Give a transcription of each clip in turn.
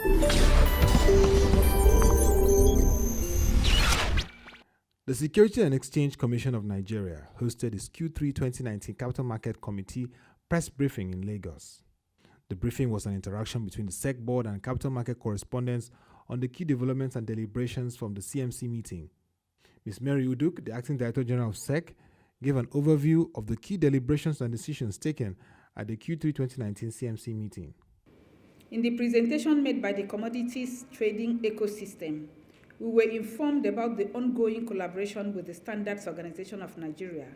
The Securities and Exchange Commission of Nigeria hosted its Q3 2019 Capital Market Committee press briefing in Lagos. The briefing was an interaction between the SEC board and capital market correspondents on the key developments and deliberations from the CMC meeting. Ms. Mary Uduk, the Acting Director General of SEC, gave an overview of the key deliberations and decisions taken at the Q3 2019 CMC meeting. In the presentation made by the commodities trading ecosystem, we were informed about the ongoing collaboration with the Standards Organization of Nigeria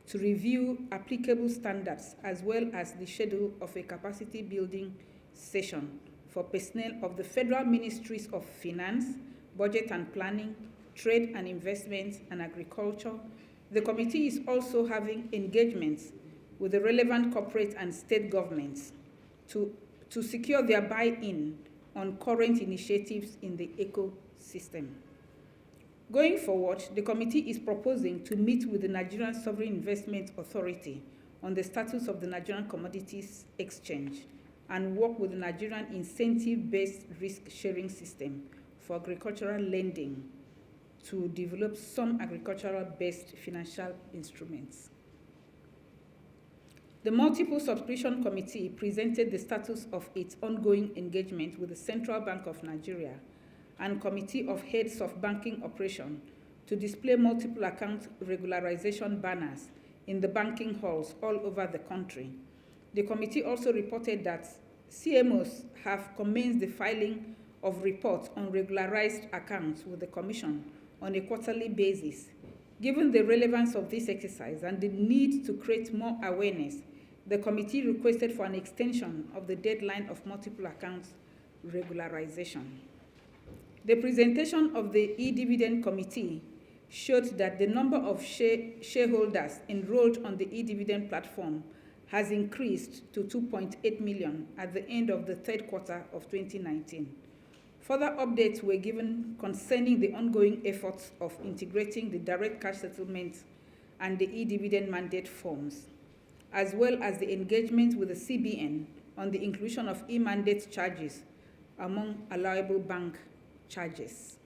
to review applicable standards as well as the schedule of a capacity building session for personnel of the Federal Ministries of Finance, Budget and Planning, Trade and Investment, and Agriculture. The committee is also having engagements with the relevant corporate and state governments to secure their buy-in on current initiatives in the ecosystem. Going forward, the committee is proposing to meet with the Nigerian Sovereign Investment Authority on the status of the Nigerian Commodities Exchange and work with the Nigerian incentive-based risk-sharing system for agricultural lending to develop some agricultural-based financial instruments. The Multiple Subscription Committee presented the status of its ongoing engagement with the Central Bank of Nigeria and Committee of Heads of Banking Operation to display multiple account regularization banners in the banking halls all over the country. The committee also reported that CMOs have commenced the filing of reports on regularized accounts with the Commission on a quarterly basis. Given the relevance of this exercise and the need to create more awareness, the committee requested for an extension of the deadline of multiple accounts regularization. The presentation of the e-dividend committee showed that the number of shareholders enrolled on the e-dividend platform has increased to 2.8 million at the end of the third quarter of 2019. Further updates were given concerning the ongoing efforts of integrating the direct cash settlement and the e-dividend mandate forms, as well as the engagement with the CBN on the inclusion of e-mandate charges among allowable bank charges.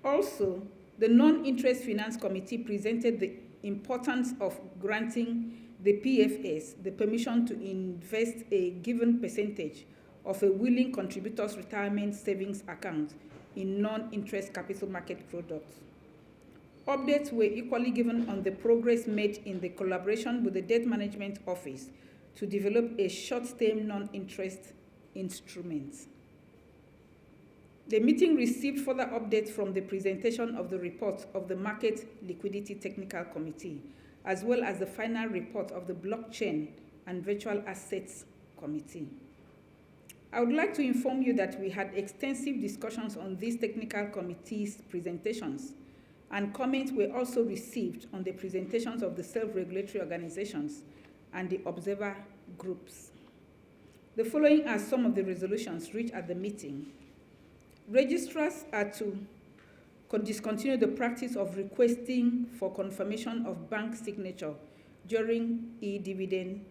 Also, the Non-Interest Finance Committee presented the importance of granting the PFS the permission to invest a given percentage of a willing contributor's retirement savings account in non-interest capital market products. Updates were equally given on the progress made in the collaboration with the Debt Management Office to develop a short-term non-interest instrument. The meeting received further updates from the presentation of the report of the Market Liquidity Technical Committee, as well as the final report of the Blockchain and Virtual Assets Committee. I would like to inform you that we had extensive discussions on these technical committees' presentations, and comments were also received on the presentations of the self-regulatory organizations and the observer groups. The following are some of the resolutions reached at the meeting. Registrars are to discontinue the practice of requesting for confirmation of bank signature during e-dividend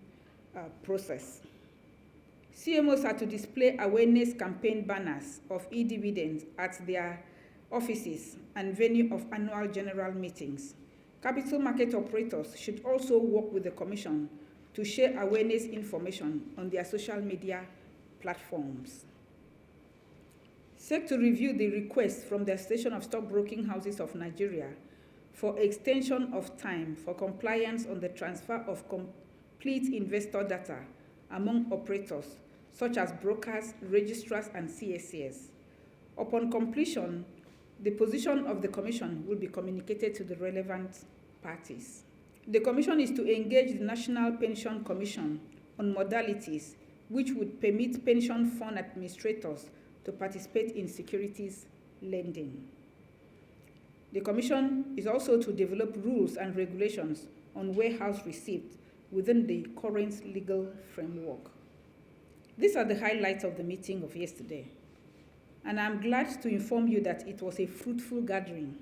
process. CMOs are to display awareness campaign banners of e-dividends at their offices and venue of annual general meetings. Capital market operators should also work with the Commission to share awareness information on their social media platforms. SEC to review the request from the Association of Stockbroking Houses of Nigeria for extension of time for compliance on the transfer of complete investor data among operators such as brokers, registrars, and CSCS. Upon completion, the position of the Commission will be communicated to the relevant parties. The Commission is to engage the National Pension Commission on modalities which would permit pension fund administrators to participate in securities lending. The Commission is also to develop rules and regulations on warehouse receipts within the current legal framework. These are the highlights of the meeting of yesterday, and I'm glad to inform you that it was a fruitful gathering.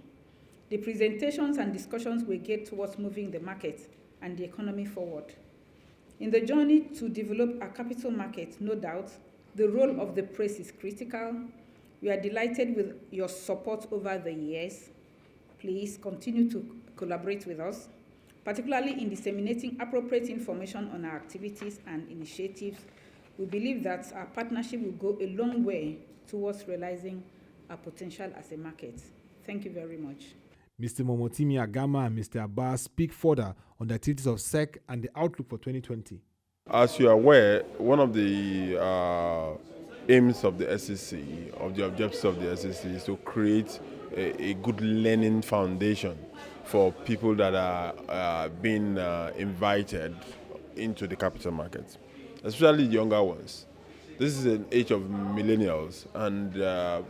The presentations and discussions were geared towards moving the market and the economy forward. In the journey to develop a capital market, no doubt, The role of the press is critical. We are delighted with your support over the years. Please continue to collaborate with us, particularly in disseminating appropriate information on our activities and initiatives. We believe that our partnership will go a long way towards realizing our potential as a market. Thank you very much. Mr. Momotimi Agama and Mr. Abbas speak further on the activities of SEC and the outlook for 2020. As you are aware, one of the aims of the SEC, of the objectives of the SEC, is to create a good learning foundation for people that are being invited into the capital markets, especially younger ones. This is an age of millennials, and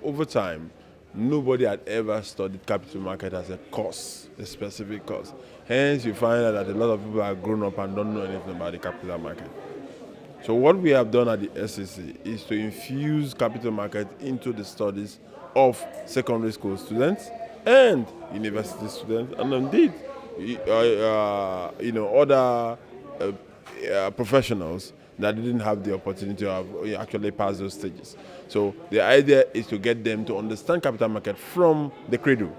over time, nobody had ever studied capital market as a course, a specific course. Hence, you find out that a lot of people are grown up and don't know anything about the capital market. So what we have done at the SEC is to infuse capital market into the studies of secondary school students and university students, and indeed, other professionals that didn't have the opportunity to actually pass those stages. So the idea is to get them to understand capital market from the cradle.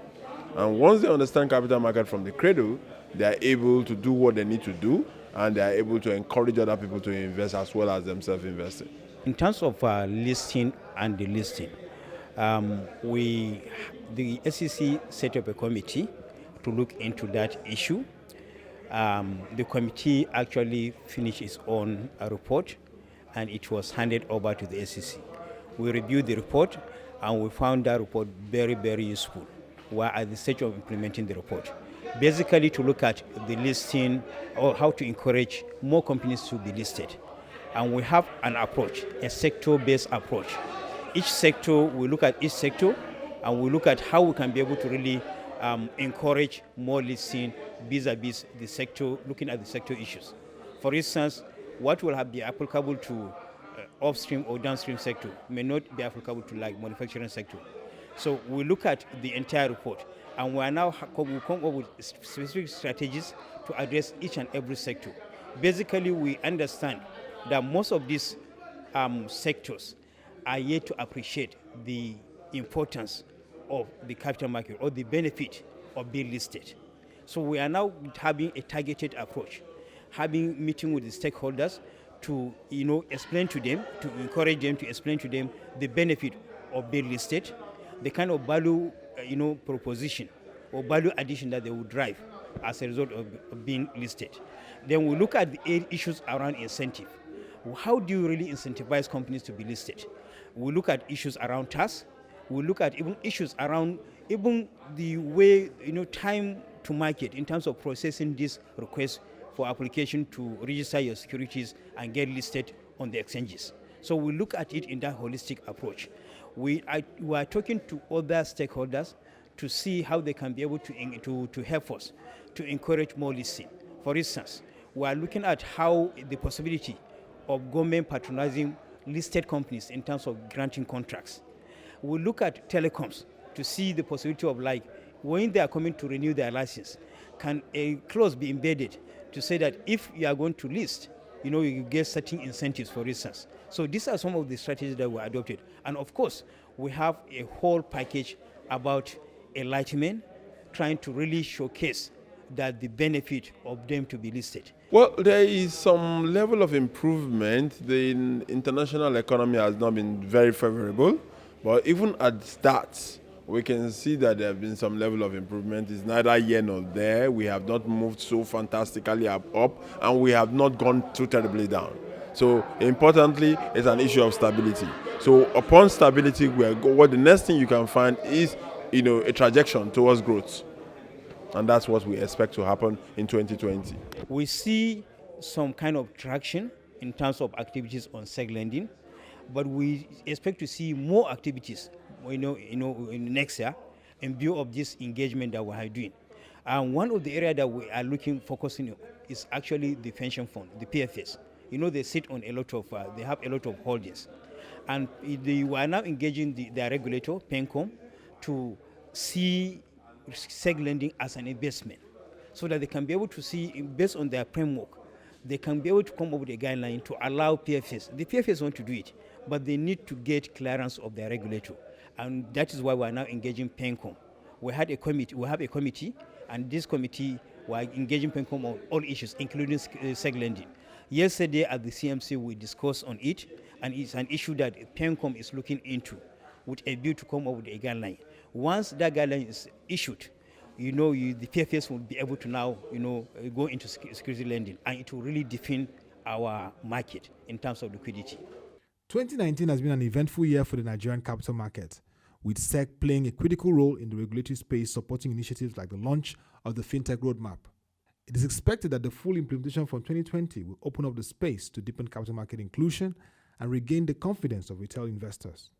And once they understand capital market from the cradle, they are able to do what they need to do, and they are able to encourage other people to invest as well as themselves investing. In terms of listing and delisting, the SEC set up a committee to look into that issue. The committee actually finished its own report, and it was handed over to the SEC. We reviewed the report, and we found that report very, very useful. We are at the stage of implementing the report. Basically, to look at the listing or how to encourage more companies to be listed. And we have an approach, a sector-based approach. Each sector, we look at each sector, and we look at how we can be able to really encourage more listing vis-a-vis the sector, looking at the sector issues. For instance, what will be applicable to upstream or downstream sector may not be applicable to like manufacturing sector. So we look at the entire report, and we are now we come up with specific strategies to address each and every sector. Basically, we understand that most of these sectors are yet to appreciate the importance of the capital market or the benefit of being listed. So we are now having a targeted approach, having meeting with the stakeholders to explain to them, to encourage them, to explain to them the benefit of being listed, the kind of value proposition or value addition that they would drive as a result of being listed. Then we look at the issues around incentive. How do you really incentivize companies to be listed? We look at issues around tax. We look at even issues around even the way, time to market in terms of processing this request for application to register your securities and get listed on the exchanges. So we look at it in that holistic approach. We are talking to other stakeholders to see how they can be able to help us to encourage more listing. For instance, we are looking at how the possibility of government patronizing listed companies in terms of granting contracts. We look at telecoms to see the possibility of when they are coming to renew their license, can a clause be embedded to say that if you are going to list, you get certain incentives, for instance. So these are some of the strategies that were adopted. And of course, we have a whole package about enlightenment, trying to really showcase that the benefit of them to be listed. Well, there is some level of improvement. The international economy has not been very favorable, but even at that, we can see that there have been some level of improvement. It's neither here nor there. We have not moved so fantastically up, and we have not gone too terribly down. So importantly, it's an issue of stability. So upon stability, what the next thing you can find is, a trajectory towards growth. And that's what we expect to happen in 2020. We see some kind of traction in terms of activities on seg lending, but we expect to see more activities, in next year, in view of this engagement that we are doing. And one of the areas that we are focusing on is actually the pension fund, the PFS. They sit on they have a lot of holdings, and we are now engaging their regulator, PENCOM, to see seg lending as an investment, so that they can be able to see, based on their framework, they can be able to come up with a guideline to allow PFS. The PFS want to do it, but they need to get clearance of their regulator. And that is why we are now engaging PENCOM. We have a committee, and this committee, we are engaging PENCOM on all issues, including seg lending. Yesterday at the CMC, we discussed on it, and it's an issue that PENCOM is looking into with a view to come up with a guideline. Once that guideline is issued, the PFS will be able to now, go into security lending, and it will really define our market in terms of liquidity. 2019 has been an eventful year for the Nigerian capital market, with SEC playing a critical role in the regulatory space, supporting initiatives like the launch of the FinTech Roadmap. It is expected that the full implementation from 2020 will open up the space to deepen capital market inclusion and regain the confidence of retail investors.